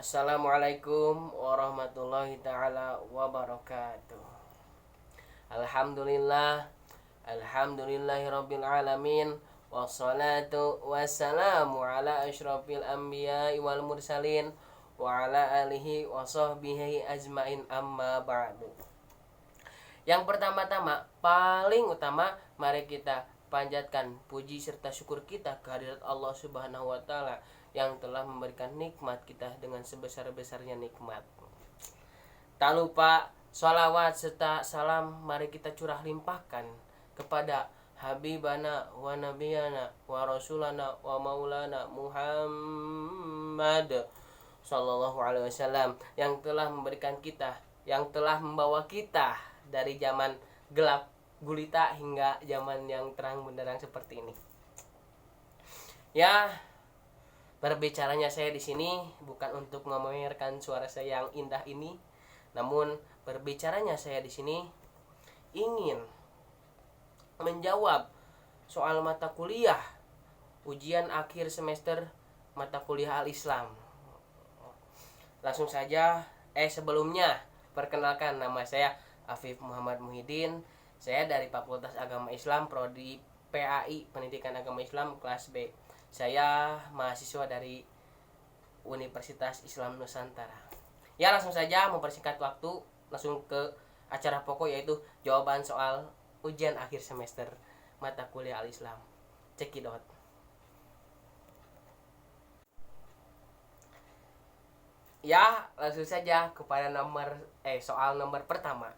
Assalamualaikum warahmatullahi ta'ala wabarakatuh. Alhamdulillah, alhamdulillahirabbil alamin. Wassalatu wassalamu ala asyrafil anbiya'i wal mursalin wa ala alihi wa sahbihi ajmain, amma ba'du. Yang pertama-tama, paling utama, mari kita panjatkan puji serta syukur kita kehadirat Allah Subhanahu wa taala yang telah memberikan nikmat kita dengan sebesar-besarnya nikmat. Tak lupa sholawat serta salam mari kita curah limpahkan kepada Habibana wa Nabiyana wa Rasulana wa Maulana Muhammad Sallallahu Alaihi Wasallam, yang telah memberikan kita, yang telah membawa kita dari zaman gelap gulita hingga zaman yang terang benderang seperti ini. Ya, berbicaranya saya di sini bukan untuk memamerkan suara saya yang indah ini, namun berbicaranya saya di sini ingin menjawab soal mata kuliah ujian akhir semester mata kuliah Al-Islam. Langsung saja, sebelumnya perkenalkan, nama saya Afif Muhammad Muhyiddin. Saya dari Fakultas Agama Islam Prodi PAI Pendidikan Agama Islam kelas B. Saya mahasiswa dari Universitas Islam Nusantara. Ya, langsung saja mempersingkat waktu, langsung ke acara pokok, yaitu jawaban soal ujian akhir semester mata kuliah Al-Islam. Cekidot. Ya, langsung saja kepada soal nomor pertama.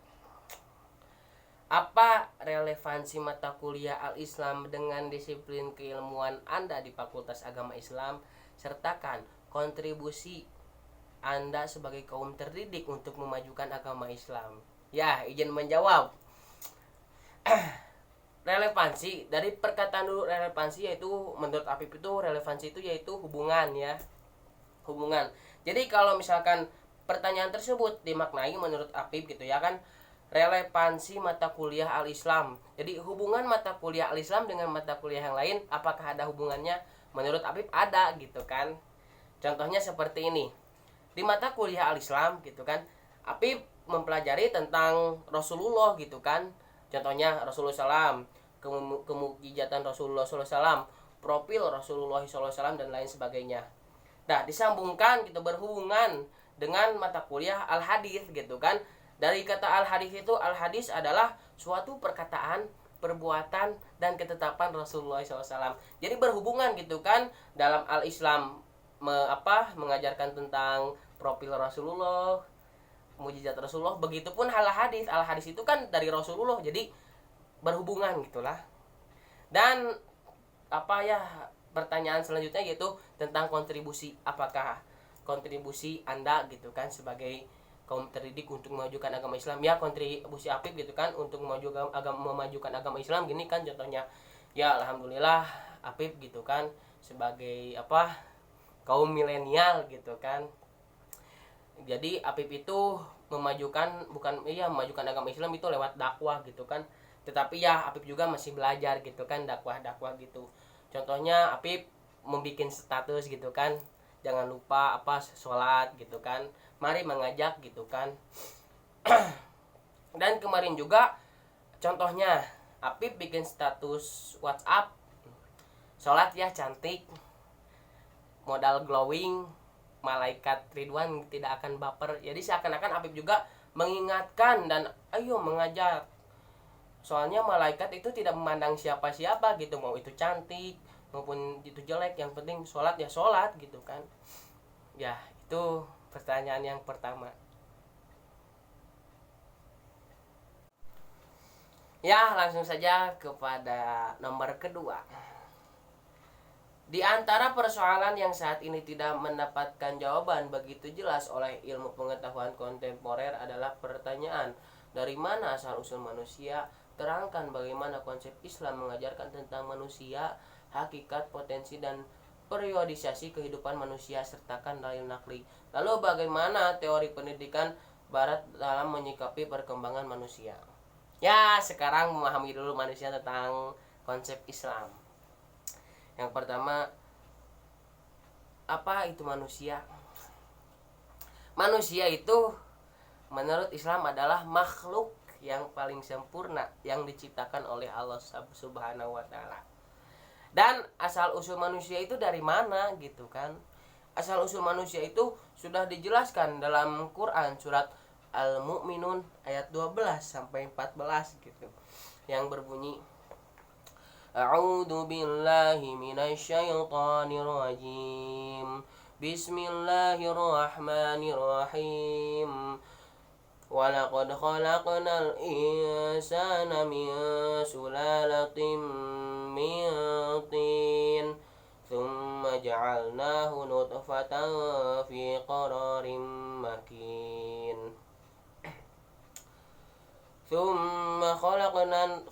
Apa relevansi mata kuliah Al-Islam dengan disiplin keilmuan Anda di Fakultas Agama Islam? Sertakan kontribusi Anda sebagai kaum terdidik untuk memajukan agama Islam. Ya, izin menjawab. Relevansi, dari perkataan dulu, relevansi yaitu menurut Afif itu relevansi itu yaitu hubungan, ya. Hubungan. Jadi kalau misalkan pertanyaan tersebut dimaknai menurut Afif gitu ya kan, relevansi mata kuliah Al-Islam. Jadi hubungan mata kuliah Al-Islam dengan mata kuliah yang lain, apakah ada hubungannya? Menurut Afif ada gitu kan. Contohnya seperti ini. Di mata kuliah Al-Islam gitu kan, Afif mempelajari tentang Rasulullah gitu kan. Contohnya Rasulullah SAW, kemukjizatan Rasulullah SAW, profil Rasulullah SAW dan lain sebagainya. Nah, disambungkan gitu, berhubungan dengan mata kuliah Al-Hadis gitu kan. Dari kata al-hadis itu, al-hadis adalah suatu perkataan, perbuatan, dan ketetapan Rasulullah SAW. Jadi berhubungan gitu kan, dalam al-Islam mengajarkan tentang profil Rasulullah, mujizat Rasulullah. Begitupun al-hadis, al-hadis itu kan dari Rasulullah, jadi berhubungan gitulah. Dan pertanyaan selanjutnya yaitu tentang kontribusi. Apakah kontribusi Anda gitu kan sebagai kaum terdidik untuk memajukan agama Islam? Ya, kontribusi Afif gitu kan untuk memajukan agama Islam gini kan contohnya. Ya, alhamdulillah Afif gitu kan sebagai kaum milenial gitu kan. Jadi Afif itu memajukan agama Islam itu lewat dakwah gitu kan. Tetapi ya Afif juga masih belajar gitu kan, dakwah gitu. Contohnya Afif membuat status gitu kan, jangan lupa sholat gitu kan, mari mengajak gitu kan. Dan kemarin juga contohnya Afif bikin status WhatsApp, sholat ya cantik, modal glowing, malaikat Ridwan tidak akan baper. Jadi seakan-akan Afif juga mengingatkan dan ayo mengajak. Soalnya malaikat itu tidak memandang siapa-siapa gitu, mau itu cantik maupun itu jelek, yang penting sholat ya sholat gitu kan. Ya, itu pertanyaan yang pertama. Ya, langsung saja kepada nomor kedua. Di antara persoalan yang saat ini tidak mendapatkan jawaban begitu jelas oleh ilmu pengetahuan kontemporer adalah pertanyaan, dari mana asal usul manusia? Terangkan bagaimana konsep Islam mengajarkan tentang manusia, hakikat, potensi, dan periodisasi kehidupan manusia, sertakan dalil nakli. Lalu bagaimana teori pendidikan Barat dalam menyikapi perkembangan manusia? Ya, sekarang memahami dulu manusia tentang konsep Islam. Yang pertama, apa itu manusia? manusia itu menurut Islam adalah makhluk yang paling sempurna yang diciptakan oleh Allah Subhanahu wa taala. Dan asal usul manusia itu dari mana gitu kan? Asal usul manusia itu sudah dijelaskan dalam Quran surat Al-Mu'minun ayat 12 sampai 14 gitu. Yang berbunyi A'udzu billahi minasyaitonir rajim. Bismillahirrahmanirrahim. Walaqad khalaqnal insana min sulalatin min tin thumma ja'alnahu nutfatan fi qararin makin. ثم خلقنا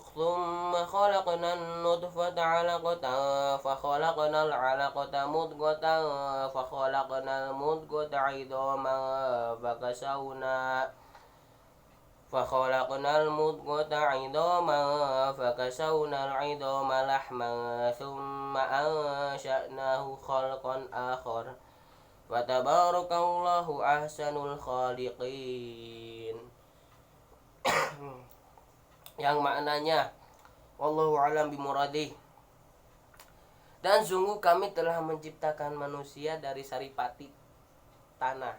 النطفة علقة فخلقنا العلقة مضغة فخلقنا المضغة عظاما فكسونا العظام لحما ثم أنشأناه خلقا آخر فتبارك الله أحسن الخالقين. Yang maknanya wallahu alam bimuradih. Dan sungguh kami telah menciptakan manusia dari saripati tanah.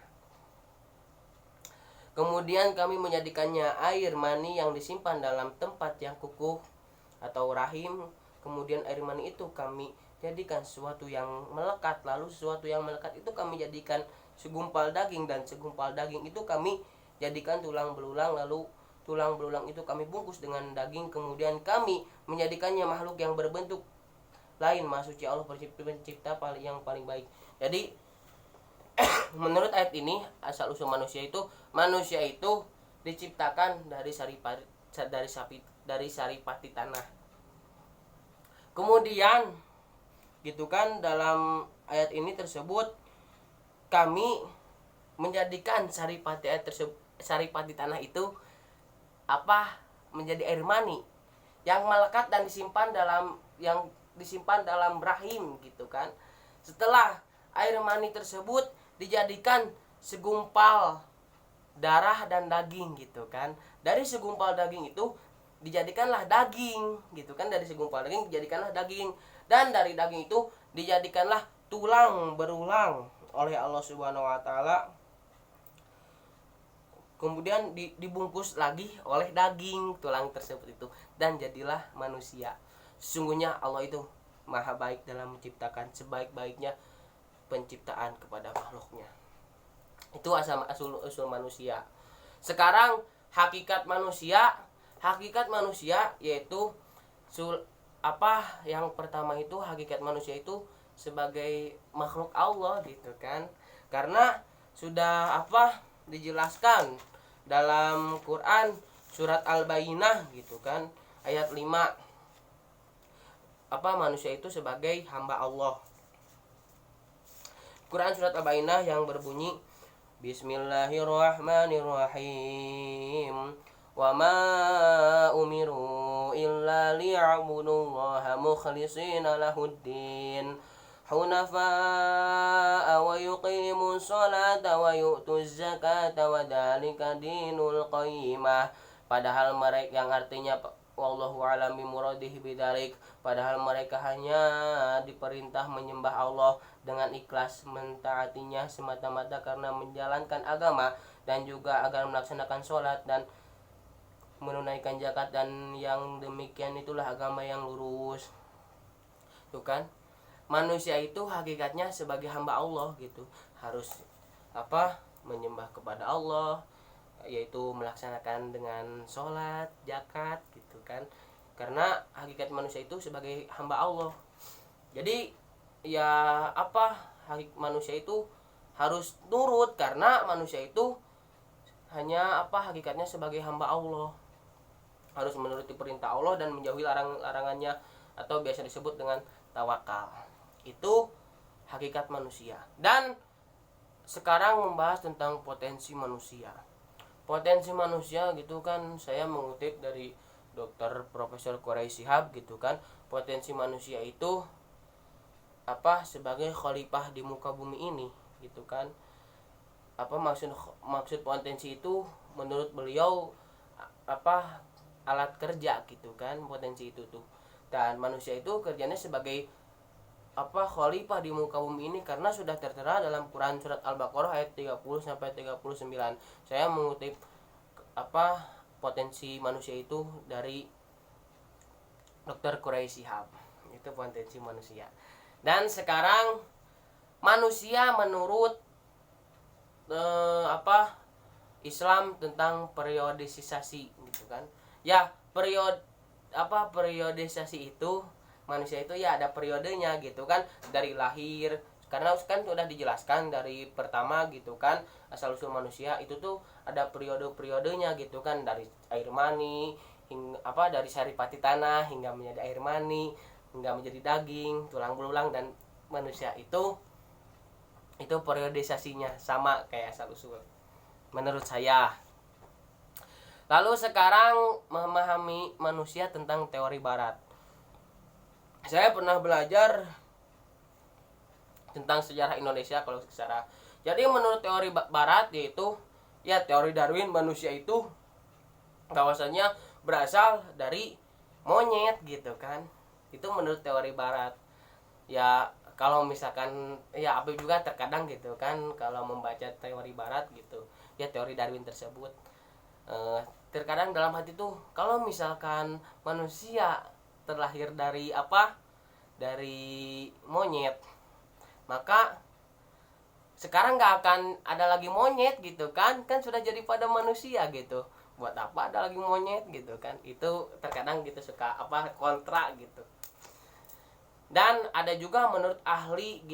Kemudian kami menjadikannya air mani yang disimpan dalam tempat yang kukuh atau rahim. Kemudian air mani itu kami jadikan sesuatu yang melekat. Lalu sesuatu yang melekat itu kami jadikan segumpal daging. Dan segumpal daging itu kami jadikan tulang belulang. Lalu tulang belulang itu kami bungkus dengan daging. Kemudian kami menjadikannya makhluk yang berbentuk lain. Maha suci Allah pencipta yang paling baik. Jadi menurut ayat ini asal usul manusia itu diciptakan dari saripati tanah. Kemudian gitu kan, dalam ayat ini tersebut kami menjadikan saripati tanah itu menjadi air mani yang melekat dan disimpan dalam rahim gitu kan. Setelah air mani tersebut dijadikan segumpal darah dan daging gitu kan. Dari segumpal daging itu dijadikanlah daging gitu kan. Dari segumpal daging dijadikanlah daging. Dan dari daging itu dijadikanlah tulang berulang oleh Allah Subhanahu wa taala. Kemudian dibungkus lagi oleh daging tulang tersebut itu, dan jadilah manusia. Sesungguhnya Allah itu maha baik dalam menciptakan sebaik-baiknya penciptaan kepada makhluknya. Itu usul manusia. Sekarang hakikat manusia yaitu yang pertama itu hakikat manusia itu sebagai makhluk Allah gitu kan. Karena sudah dijelaskan dalam Quran surat Al-Bayyinah gitu kan, ayat 5 manusia itu sebagai hamba Allah. Quran surat Al-Bayyinah yang berbunyi Bismillahirrahmanirrahim. Wa ma umiru illa liya'budullaha mukhlishina lahuddin hunafa'a wa yuqimus salata wa yu'tuz zakata wa dzalika dinul qayyimah. Padahal mereka, yang artinya wallahu a'lam bimuradih bidzalik, padahal mereka hanya diperintah menyembah Allah dengan ikhlas, mentaatinya semata-mata karena menjalankan agama, dan juga agar melaksanakan sholat dan menunaikan zakat, dan yang demikian itulah agama yang lurus. Tuh kan, manusia itu hakikatnya sebagai hamba Allah gitu, harus menyembah kepada Allah, yaitu melaksanakan dengan sholat, zakat gitu kan. Karena hakikat manusia itu sebagai hamba Allah. Jadi ya manusia itu harus nurut, karena manusia itu hanya hakikatnya sebagai hamba Allah, harus menuruti perintah Allah dan menjauhi larangannya, atau biasa disebut dengan tawakal. Itu hakikat manusia. Dan sekarang membahas tentang potensi manusia. Potensi manusia gitu kan, saya mengutip dari Dr. Profesor Quraisy Shihab gitu kan. Potensi manusia itu sebagai khalifah di muka bumi ini gitu kan. maksud maksud potensi itu menurut beliau alat kerja gitu kan. Potensi itu tuh, dan manusia itu kerjanya sebagai khalifah di muka bumi ini karena sudah tertera dalam Quran surat Al-Baqarah ayat 30 sampai 39. Saya mengutip potensi manusia itu dari Dr. Quraisy Shihab. Itu potensi manusia. Dan sekarang manusia menurut Islam tentang periodisasi gitu kan. Ya, periodisasi itu manusia itu ya ada periodenya gitu kan, dari lahir, karena kan sudah dijelaskan dari pertama gitu kan, asal usul manusia itu tuh ada periode-periodenya gitu kan, dari air mani hingga dari saripati tanah hingga menjadi air mani hingga menjadi daging, tulang belulang, dan manusia itu periodisasinya sama kayak asal usul menurut saya. Lalu sekarang memahami manusia tentang teori barat. Saya pernah belajar tentang sejarah Indonesia kalau secara. Jadi menurut teori barat yaitu ya teori Darwin, manusia itu bahwasanya berasal dari monyet gitu kan. Itu menurut teori barat. Ya kalau misalkan ya apa juga terkadang gitu kan kalau membaca teori barat gitu. Ya teori Darwin tersebut terkadang dalam hati tuh kalau misalkan manusia terlahir dari dari monyet, maka sekarang nggak akan ada lagi monyet gitu kan sudah jadi pada manusia gitu, buat apa ada lagi monyet gitu kan. Itu terkadang gitu suka kontra gitu. Dan ada juga menurut ahli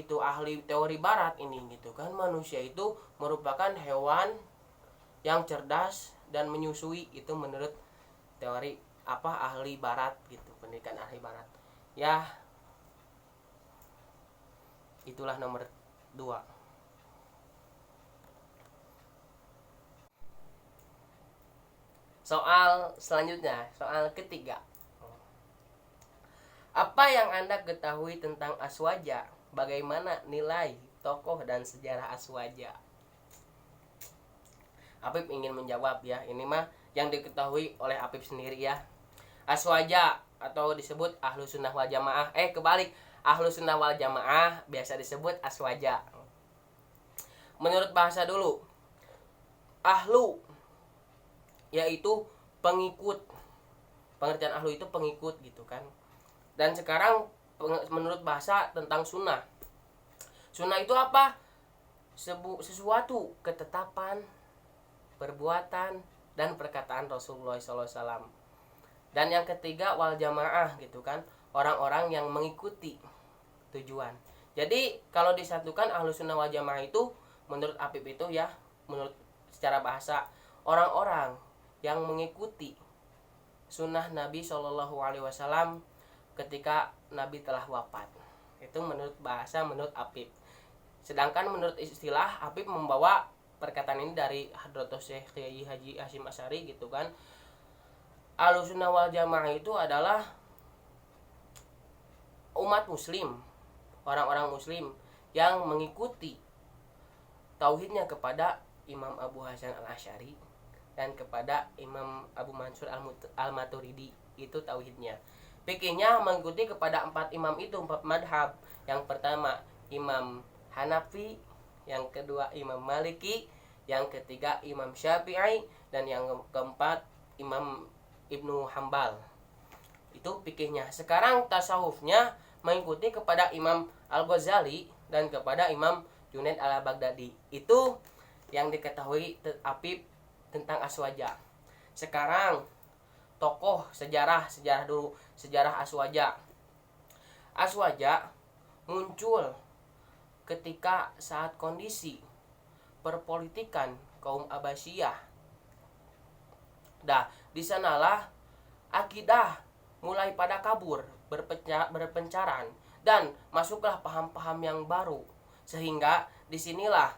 teori barat ini gitu kan, manusia itu merupakan hewan yang cerdas dan menyusui. Itu menurut teori ahli barat gitu, pendidikan ahli barat. Ya itulah nomor 2. Soal selanjutnya, soal ketiga. Apa yang Anda ketahui tentang Aswaja? Bagaimana nilai, tokoh, dan sejarah Aswaja? Apip ingin menjawab ya. Ini mah yang diketahui oleh Apip sendiri ya. Aswaja atau disebut Ahlus Sunnah wal Jamaah. Kebalik. Ahlus Sunnah wal Jamaah biasa disebut Aswaja. Menurut bahasa dulu, ahlu yaitu pengikut. Pengertian ahlu itu pengikut gitu kan. Dan sekarang menurut bahasa tentang sunnah. Sunnah itu apa? Sesuatu ketetapan, perbuatan, dan perkataan Rasulullah SAW. Dan yang ketiga wal jamaah gitu kan, orang-orang yang mengikuti tujuan. Jadi kalau disatukan Ahlus Sunnah wal Jamaah itu menurut Apip itu ya, menurut secara bahasa, orang-orang yang mengikuti sunnah Nabi SAW ketika Nabi telah wafat. Itu menurut bahasa, menurut Apip. Sedangkan menurut istilah, Apip membawa perkataan ini dari Hadratus Syekh Kiai Haji Hasyim Asy'ari gitu kan. Ahlus Sunnah wal Jamaah itu adalah umat muslim, orang-orang muslim yang mengikuti tauhidnya kepada Imam Abu Hasan Al-Asy'ari dan kepada Imam Abu Mansur Al-Maturidi. Itu tauhidnya. Fikihnya mengikuti kepada 4 imam itu, 4 madhab. Yang pertama Imam Hanafi, yang kedua Imam Maliki, yang ketiga Imam Syafi'i, dan yang keempat Imam Ibnu Hambal. Itu fikihnya. Sekarang tasawufnya mengikuti kepada Imam Al-Ghazali dan kepada Imam Junaid Al-Baghdadi. Itu yang diketahui Apip tentang Aswaja. Sekarang tokoh sejarah dulu, sejarah Aswaja. Aswaja muncul ketika saat kondisi perpolitikan kaum Abbasiyah. Di sanalah akidah mulai pada kabur, berpencaran, dan masuklah paham-paham yang baru. Sehingga disinilah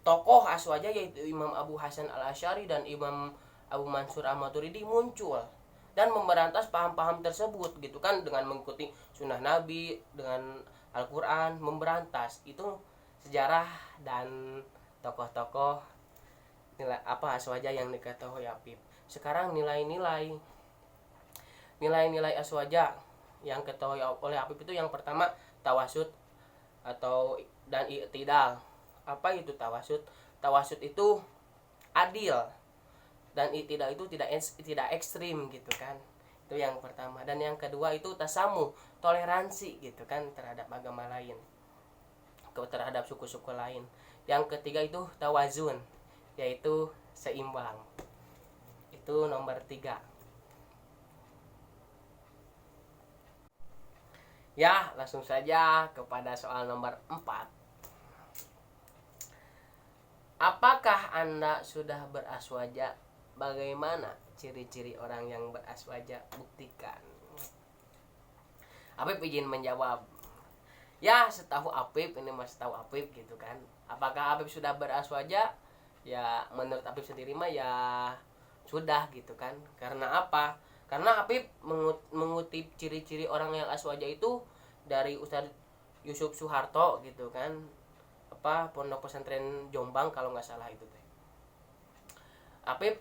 tokoh Aswaja yaitu Imam Abu Hasan Al-Asy'ari dan Imam Abu Mansur Al-Maturidi muncul dan memberantas paham-paham tersebut gitu kan, dengan mengikuti sunnah Nabi, dengan Al-Quran, memberantas. Itu sejarah dan tokoh-tokoh nilai apa aswaja yang diketahui Apip. Sekarang nilai-nilai aswaja yang diketahui oleh Apip itu yang pertama tawasud atau dan i'tidal. Apa itu tawasud? Tawasud itu adil dan i'tidal itu tidak ekstrim gitu kan. Itu yang pertama. Dan yang kedua itu tasamu, toleransi gitu kan terhadap agama lain, terhadap suku-suku lain. Yang ketiga itu tawazun, yaitu seimbang. Itu nomor 3. Ya, langsung saja kepada soal nomor 4. Apakah Anda sudah beraswaja? Bagaimana ciri-ciri orang yang beraswaja? Buktikan. Apip izin menjawab. Ya, setahu Apip, ini mas tahu Apip gitu kan. Apakah Apip sudah beraswaja? Ya, menurut Apip sendiri mah ya sudah gitu kan. Karena apa? Karena Apip mengutip ciri-ciri orang yang aswaja itu dari Ustadz Yusuf Suharto gitu kan. Apa Pondok Pesantren Jombang kalau nggak salah itu teh. Apip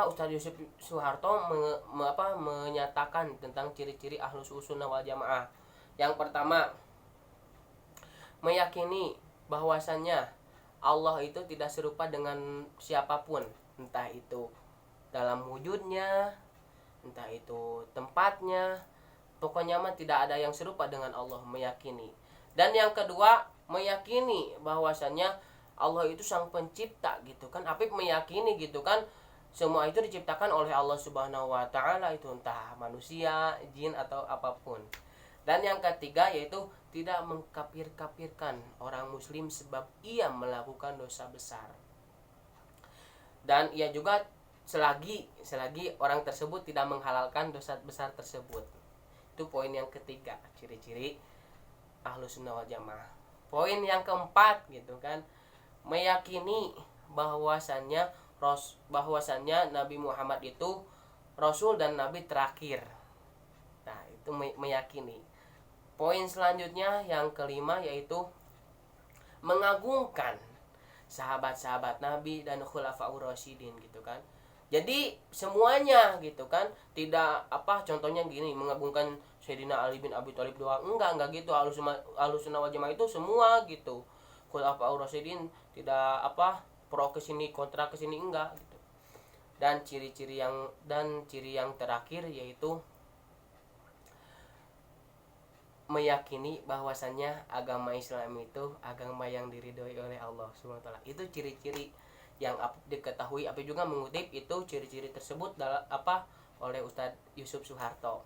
Ustadz Yusuf Suharto menyatakan tentang ciri-ciri Ahlus Sunnah wal Jamaah. Yang pertama, meyakini bahwasannya Allah itu tidak serupa dengan siapapun, entah itu dalam wujudnya, entah itu tempatnya, pokoknya mah tidak ada yang serupa dengan Allah, meyakini. Dan yang kedua, meyakini bahwasannya Allah itu sang pencipta gitu kan. Apip meyakini gitu kan, semua itu diciptakan oleh Allah Subhanahu wa taala, itu entah manusia, jin atau apapun. Dan yang ketiga yaitu tidak mengkafir-kafirkan orang muslim sebab ia melakukan dosa besar. Dan ia juga selagi orang tersebut tidak menghalalkan dosa besar tersebut. Itu poin yang ketiga, ciri-ciri Ahlus Sunnah wal Jamaah. Poin yang keempat gitu kan, meyakini bahwasannya Nabi Muhammad itu Rasul dan Nabi terakhir. Nah, itu meyakini. Poin selanjutnya yang kelima yaitu mengagungkan sahabat-sahabat Nabi dan khulafaur rasyidin gitu kan. Jadi semuanya gitu kan, tidak contohnya gini, mengagungkan Sayyidina Ali bin Abi Thalib doang, enggak gitu. Ahlus Sunnah wal Jamaah itu semua gitu. Khulafaur rasyidin tidak pro ke sini kontra ke sini, enggak gitu. Dan ciri yang terakhir yaitu meyakini bahwasannya agama Islam itu agama yang diridhoi oleh Allah Subhanahu wa taala. Itu ciri-ciri yang diketahui. Apip juga mengutip itu ciri-ciri tersebut oleh Ustadz Yusuf Suharto.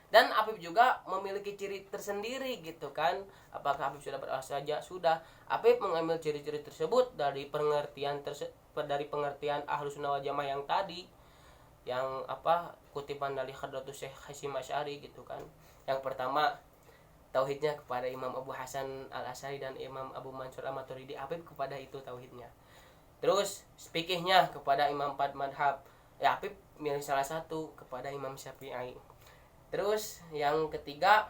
Dan Apip juga memiliki ciri tersendiri gitu kan. Apakah Apip sudah beraswaja? Sudah. Apip mengambil ciri-ciri tersebut dari pengertian Ahlus Sunnah wal Jamaah yang tadi, yang kutipan dari Hadratus Syekh Hasyim Asy'ari gitu kan. Yang pertama, tauhidnya kepada Imam Abu Hasan Al-Asy'ari dan Imam Abu Mansur Al-Maturidi. Apip kepada itu tauhidnya. Terus fikihnya kepada Imam 4 madhab. Ya, Apip milih salah satu kepada Imam Syafi'i. Terus yang ketiga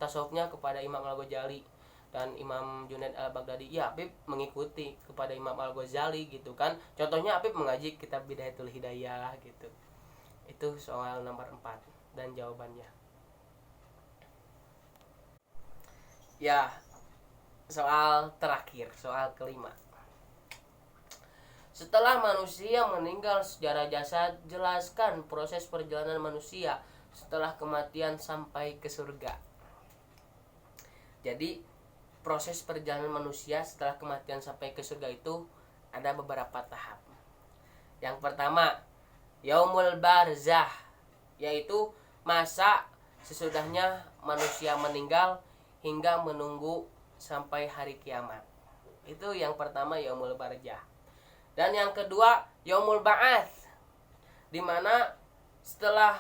tasawufnya kepada Imam Al-Ghazali dan Imam Junaid Al-Baghdadi. Ya, Apip mengikuti kepada Imam Al-Ghazali gitu kan. Contohnya Apip mengaji kitab Bidayatul Hidayah gitu. Itu soal nomor 4 dan jawabannya. Ya, soal terakhir, soal kelima. Setelah manusia meninggal, sejarah jasad, jelaskan proses perjalanan manusia setelah kematian sampai ke surga. Jadi, proses perjalanan manusia setelah kematian sampai ke surga itu ada beberapa tahap. Yang pertama, Yaumul Barzah, yaitu masa sesudahnya manusia meninggal hingga menunggu sampai hari kiamat. Itu yang pertama, Yaumul Barzah. Dan yang kedua, Yaumul Ba'ats, di mana setelah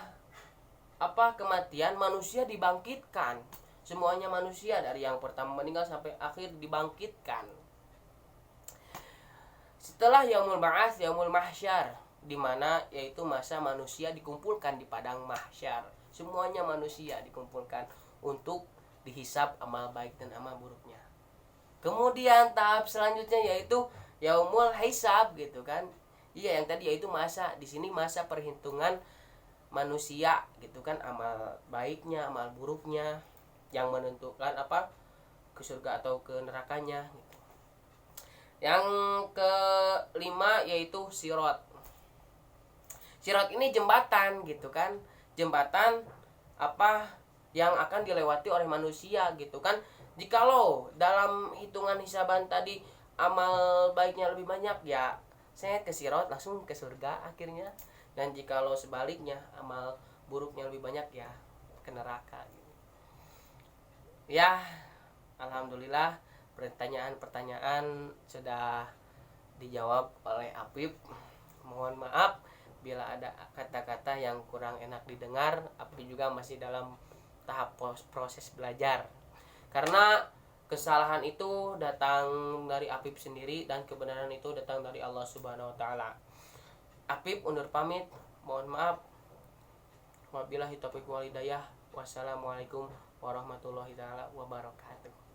kematian manusia dibangkitkan. Semuanya manusia dari yang pertama meninggal sampai akhir dibangkitkan. Setelah Yaumul Ba'ats, Yaumul Mahsyar, di mana yaitu masa manusia dikumpulkan di padang mahsyar. Semuanya manusia dikumpulkan untuk dihisab amal baik dan amal buruknya. Kemudian tahap selanjutnya yaitu yaumul hisab gitu kan. Iya, yang tadi yaitu masa, di sini masa perhitungan manusia gitu kan, amal baiknya, amal buruknya yang menentukan apa ke surga atau ke nerakanya gitu. Yang kelima yaitu sirat. Sirat ini jembatan gitu kan, jembatan apa yang akan dilewati oleh manusia gitu kan. Jikalau dalam hitungan hisaban tadi amal baiknya lebih banyak, ya saya ke sirat langsung ke surga akhirnya. Dan jikalau sebaliknya amal buruknya lebih banyak, ya ke neraka gitu. Ya, alhamdulillah pertanyaan-pertanyaan sudah dijawab oleh Apip. Mohon maaf bila ada kata-kata yang kurang enak didengar. Apip juga masih dalam tahap proses belajar. Karena kesalahan itu datang dari Apip sendiri dan kebenaran itu datang dari Allah Subhanahu wa taala. Apip undur pamit. Mohon maaf. Wabillahi taufiq wal hidayah. Wassalamualaikum warahmatullahi wabarakatuh.